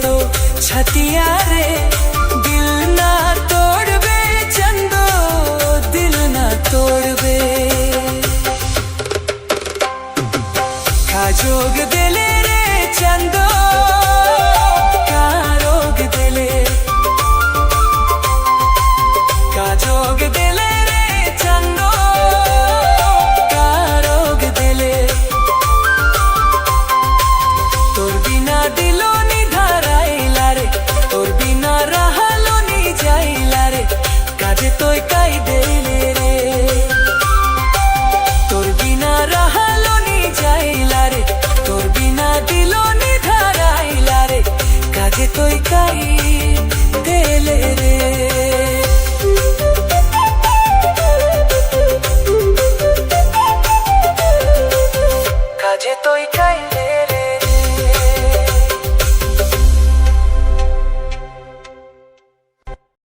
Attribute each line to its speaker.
Speaker 1: तो छतिया रे दिल ना तोड़बे चंदो दिल ना तोड़बे काजोग दिले रे चंदो कारोग दिले काजोग दिले रे चंदो कारोग दिले तोर बिना दिलो नी धाराइला रे तोर बिना रहालो नी जाइला रे काजे तोय काई देले रे तोर बिना रहालो नी जाइला रे तोर बिना दिलो नी धाराइला रे काजे तोय काई देले रे काजे तोय काई देले